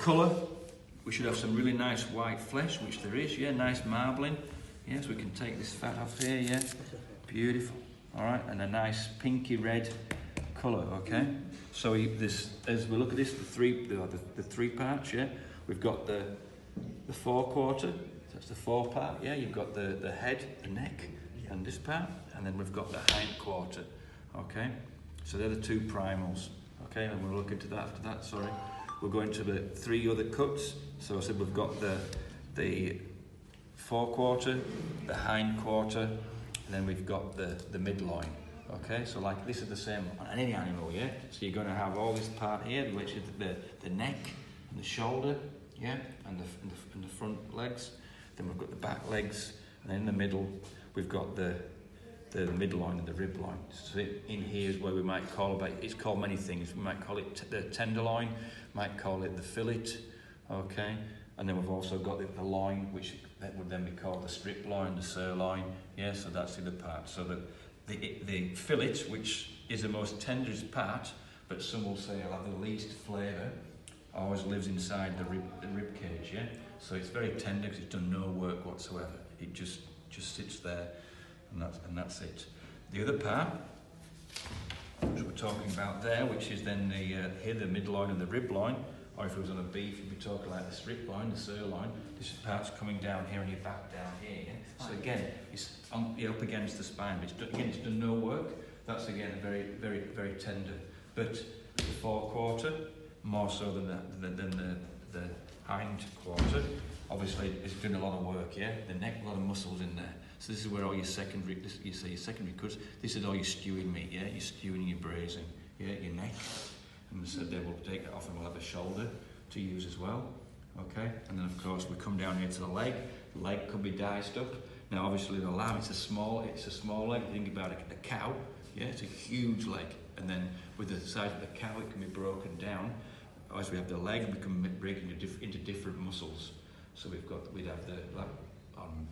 colour, we should have some really nice white flesh, which there is, yeah, nice marbling. Yes, we can take this fat off here, yeah, beautiful. All right, and a nice pinky red colour, okay? So as we look at this, the three parts, yeah, we've got the forequarter, that's the fore part, yeah, you've got the head, the neck, and this part, and then we've got the hind quarter, okay? So they're the two primals, okay, and we'll look into that after that, sorry. We'll go into the three other cuts. So I said we've got the forequarter, the hind quarter, and then we've got the midloin. Okay, so like this is the same on any animal, yeah? So you're going to have all this part here, which is the neck and the shoulder, yeah, and the front legs. Then we've got the back legs, and then in the middle we've got the midloin and the rib loin. So in here is where we might call it's called many things. We might call it the tenderloin, might call it the fillet, okay? And then we've also got the loin, which that would then be called the strip loin, the sirloin, yeah, so that's the other part. So the fillet, which is the most tenderest part, but some will say it'll have the least flavour, always lives inside the rib cage, yeah? So it's very tender because it's done no work whatsoever. It just sits there, and that's it. The other part, which we're talking about there, which is then here the midloin and the rib loin, or if it was on a beef, you'd be talking like the strip loin, the sirloin. This part's coming down here and your back down here. Yeah? So again, it's up against the spine, but it's done no work. That's again very, very, very tender. But the forequarter, more so than the hind quarter, obviously it's doing a lot of work. Yeah, the neck, a lot of muscles in there. So this is where all your secondary cuts. This is all your stewing meat. Yeah, your stewing, your braising. Yeah, your neck. And so they will take it off, and we'll have a shoulder to use as well. Okay, and then of course we come down here to the leg. The leg could be diced up. Now obviously the lamb, it's a small leg. Think about it, a cow. Yeah, it's a huge leg. And then with the size of the cow, it can be broken down. As we have the leg, we can break into different muscles. So we'd have the on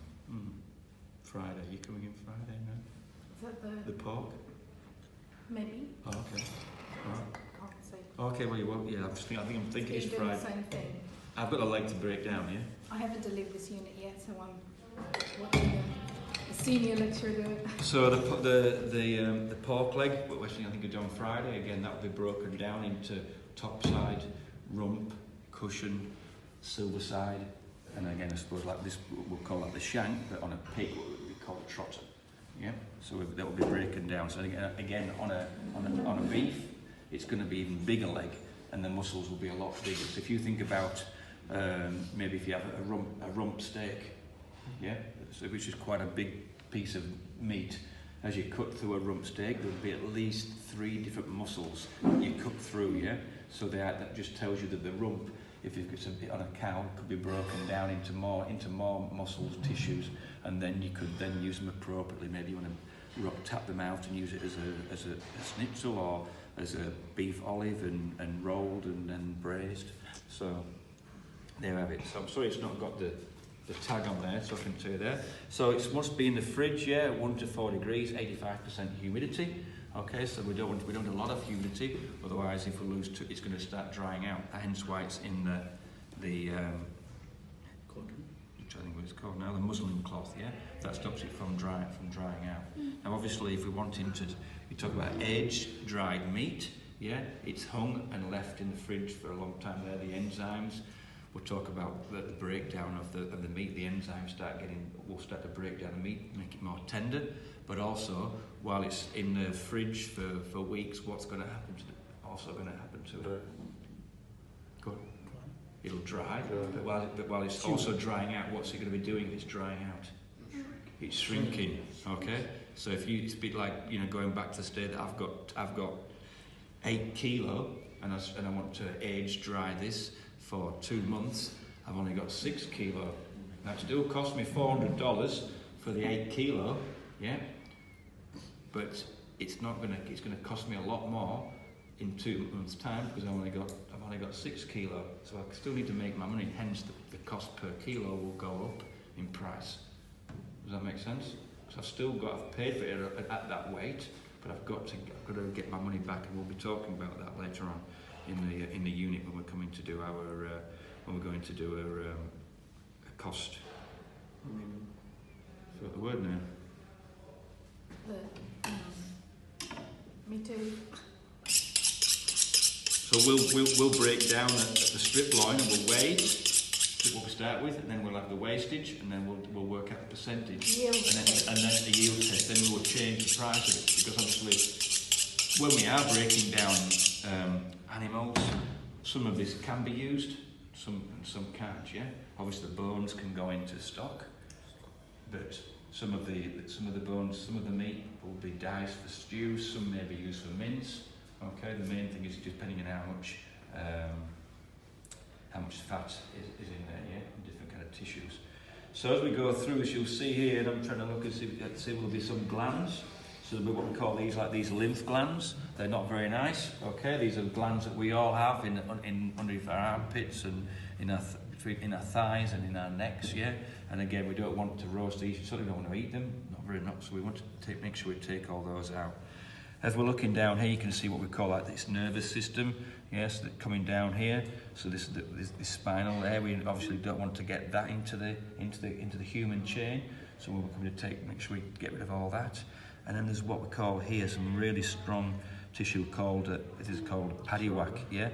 Friday. Are you coming in Friday now? Is that the pork? Maybe. Oh, okay. All right. Can't say. Okay, well you won't. Yeah, I'm thinking it's Friday. The same thing. I've got a leg to break down, yeah. I haven't delivered this unit yet, so I'm watching the senior lecturer do it. So the pork leg, which I think is on Friday. Again, that will be broken down into top side, rump, cushion, silver side, and again I suppose like this we'll call that the shank, but on a pig we call it trotter. Yeah. So that will be breaking down. So again on a beef, it's going to be even bigger leg, and the muscles will be a lot bigger. So if you think about maybe if you have a rump steak, yeah, so which is quite a big piece of meat, as you cut through a rump steak, there'll be at least 3 different muscles you cut through, yeah. So that just tells you that the rump, if it's on a cow, it could be broken down into more muscles, tissues, and then you could then use them appropriately. Maybe you want to tap them out and use it as a schnitzel or as a beef olive and rolled and then braised. So there you have it. So I'm sorry it's not got the tag on there, so I can tell you there. So it must be in the fridge, yeah, 1 to 4 degrees, 85% humidity. Okay, so we don't want a lot of humidity, otherwise if we lose it's going to start drying out. Hence why it's in the which I think what it's called now, the muslin cloth, yeah? That stops it from drying out. Now obviously if we want him to, you talk about aged dried meat, yeah? It's hung and left in the fridge for a long time there, the enzymes. We'll talk about the breakdown of the meat. The enzymes will start to break down the meat, make it more tender. But also, while it's in the fridge for weeks, what's going to happen to it? Go on. It'll dry. But while it's also drying out, what's it going to be doing if it's drying out? It's shrinking. Okay. So it's a bit like going back to the state that I've got 8 kilo, and I want to age dry this for 2 months. I've only got 6 kilo. Now it still cost me $400 for the 8 kilo, yeah. But it's going to cost me a lot more in 2 months' time because I've only got 6 kilo. So I still need to make my money. Hence the cost per kilo will go up in price. Does that make sense? So I've paid for it at that weight, but I've got to get my money back, and we'll be talking about that later on. in the unit when we're coming to do our when we're going to do a cost. Forgot the word now. Me too. So we'll break down at the strip loin and we'll weigh what we start with, and then we'll have the wastage, and then we'll work out the percentage, Yield and then the yield test. Then we will change the price of it, because obviously when we are breaking down animals, some of this can be used, some can't. Yeah, obviously the bones can go into stock, but some of the bones, some of the meat will be diced for stews. Some may be used for mince. Okay, the main thing is depending on how much fat is in there, yeah, in different kind of tissues. So as we go through, as you'll see here, and I'm trying to look and see will be some glands. So there'll be what we call these lymph glands. They're not very nice. Okay, these are glands that we all have in underneath our armpits and in our thighs and in our necks, yeah. And again, we don't want to roast these. You certainly don't want to eat them, not very much. So we want to make sure we take all those out. As we're looking down here, you can see what we call like this nervous system. Yes, coming down here. So this spinal there. We obviously don't want to get that into the human chain. So we're going to make sure we get rid of all that. And then there's what we call here some really strong tissue called it is called paddywhack. Yeah.